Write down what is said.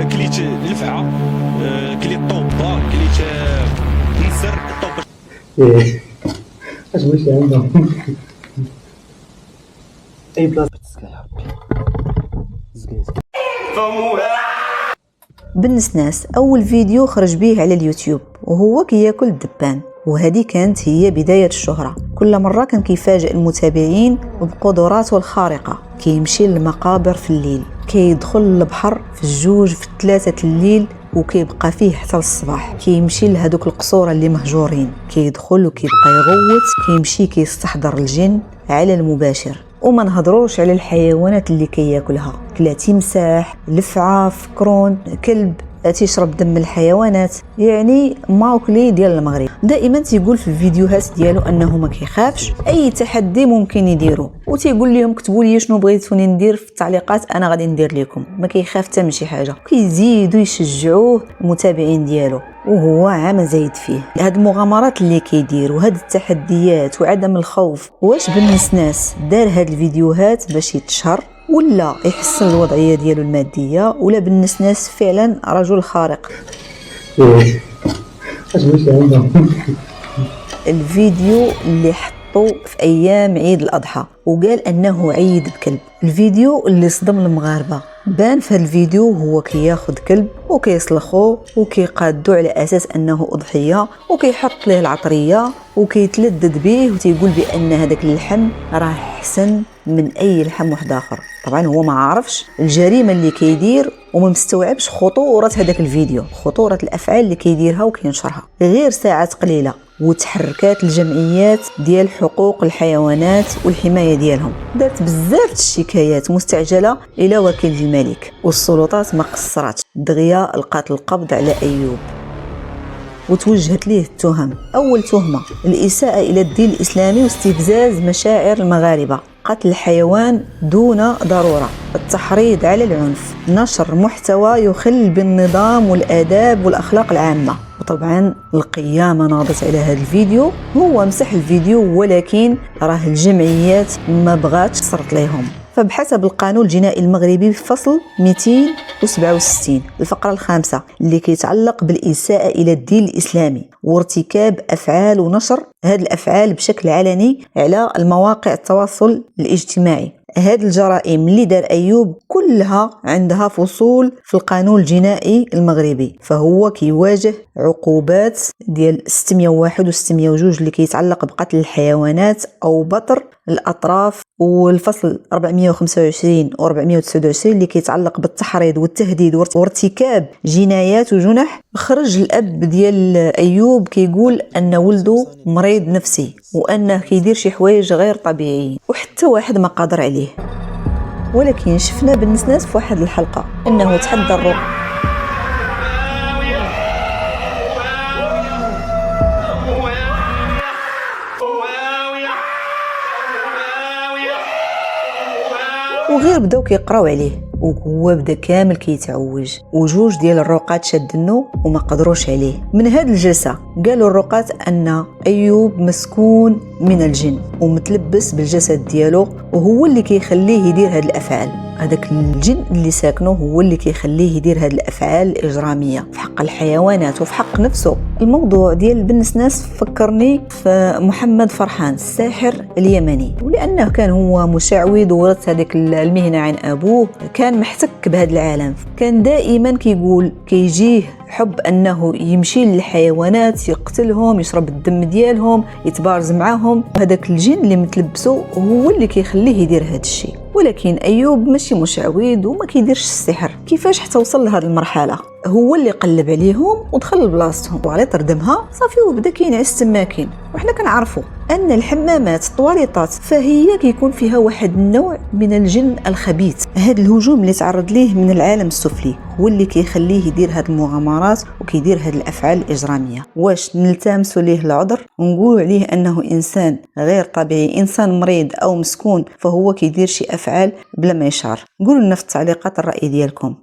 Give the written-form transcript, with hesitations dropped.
كليت الفعه، كليت طوبه، كليت نسر طوبه. ايه اش ماشي عندهم اي بلاصه تسكا يا ربي زقيت. بالنسناس أول فيديو خرج به على اليوتيوب وهو كياكل الدبان، وهذه كانت هي بداية الشهرة. كل مرة كان كيفاجئ المتابعين بقدراته الخارقة، كيمشي للمقابر في الليل، كيدخل للبحر في الجوج في 3 الليل وكيبقى فيه حتى الصباح، كيمشي لهذوك القصور اللي مهجورين، كيدخل وكيبقى يغوت، كيمشي كيستحضر الجن على المباشر. وما نهضروش على الحيوانات اللي كياكلها، كلا تمساح، لفعه، فكرون، كلب تيشرب دم الحيوانات، يعني ماوكلي ديال المغرب. دائما تيقول في الفيديوهات ديالو انه ما كيخافش اي تحدي ممكن يديرو، وتيقول لهم كتبوا لي شنو بغيتوني ندير في التعليقات انا غادي ندير لكم. ما كيخاف حتى من شي حاجه، كيزيدوا يشجعوه المتابعين ديالو وهو عام زايد فيه. هاد المغامرات اللي كيدير وهاد التحديات وعدم الخوف، واش بالنسناس دار هاد الفيديوهات باش يتشهر ولا يحسن الوضعيه ديالو الماديه، ولا بالنسناس فعلا رجل خارق؟ ايه اش ماشي عندهم الفيديو اللي حطوا في ايام عيد الاضحى وقال انه عيد بكلب، الفيديو اللي صدم المغاربه. بان في الفيديو هو كياخذ كلب وكيسلخو وكيقادو على اساس انه اضحيه، وكيحط ليه العطريه وكيتلذذ به، وتيقول بان هذاك اللحم راه احسن من اي لحم واحد اخر. طبعا هو ما عارفش الجريمه اللي كيدير وما مستوعبش خطوره هذاك الفيديو، خطوره الافعال اللي كيديرها وكينشرها. غير ساعات قليله وتحركات الجمعيات ديال حقوق الحيوانات والحمايه ديالهم، دارت بزاف الشكايات مستعجله الى وكيل الملك، والسلطات ما قصراتش، دغيا لقات القبض على ايوب وتوجهت ليه التهم. اول تهمه الاساءه الى الدين الاسلامي واستفزاز مشاعر المغاربه، قتل الحيوان دون ضروره، التحريض على العنف، نشر محتوى يخل بالنظام والاداب والاخلاق العامه. وطبعا القيامه ناضت على هذا الفيديو، هو مسح الفيديو ولكن راه الجمعيات ما بغاتش تصرت ليهم. فبحسب القانون الجنائي المغربي في فصل 267 الفقرة الخامسة اللي كيتعلق بالإساءة إلى الدين الإسلامي وارتكاب أفعال ونشر هذه الأفعال بشكل علني على المواقع التواصل الاجتماعي، هذه الجرائم اللي دار أيوب كلها عندها فصول في القانون الجنائي المغربي، فهو كيواجه عقوبات ديال 601 و 602 اللي كيتعلق بقتل الحيوانات أو بطر الأطراف، والفصل 425 و 429 اللي كيتعلق بالتحريض والتهديد وارتكاب جنايات وجنح. خرج الأب ديال أيوب كيقول أن ولده مريض نفسي وأنه كيدير شي حوايج غير طبيعيين وحتى واحد ما قادر عليه. ولكن شفنا بالنسناس في واحد الحلقة أنه تحدى الرقى وغير بداو كيقراو عليه، وهو بدا كامل كيتعوج، وجوج ديال الرقات شدنو وما قدروش عليه. من هاد الجلسه قالوا الرقات ان ايوب مسكون من الجن ومتلبس بالجسد ديالو، وهو اللي كيخليه يدير هاد الافعال. هذاك الجن اللي ساكنه هو اللي كيخليه يدير هاد الافعال الاجراميه في حق الحيوانات وفي حق نفسه. الموضوع ديال بالنسناس فكرني في محمد فرحان الساحر اليمني، ولانه كان هو مشعوذ وورث هذيك المهنه عن ابوه، كان محتك بهذا العالم، كان دائما كيقول كيجيه حب انه يمشي للحيوانات يقتلهم، يشرب الدم ديالهم، يتبارز معاهم. هذاك الجن اللي متلبسه هو اللي كيخليه يدير هذا الشيء. ولكن ايوب ماشي مشعوذ وما كيديرش السحر، كيفاش حتى وصل لهذه المرحله؟ هو اللي قلب عليهم ودخل لبلاصتهم وعلى تردمها صافي وبدا كينعس تماكين. وحنا كنعرفوا ان الحمامات الطواليطات فهي كيكون فيها واحد النوع من الجن الخبيث. هذا الهجوم اللي تعرض ليه من العالم السفلي هو اللي كيخليه يدير هذه المغامرات وكيدير هذه الافعال الاجراميه. واش نلتمسوا ليه العذر ونقولوا عليه انه انسان غير طبيعي، انسان مريض او مسكون، فهو كيدير شي افعال بلا ما يشعر؟ قولوا لنا في التعليقات الراي ديالكم.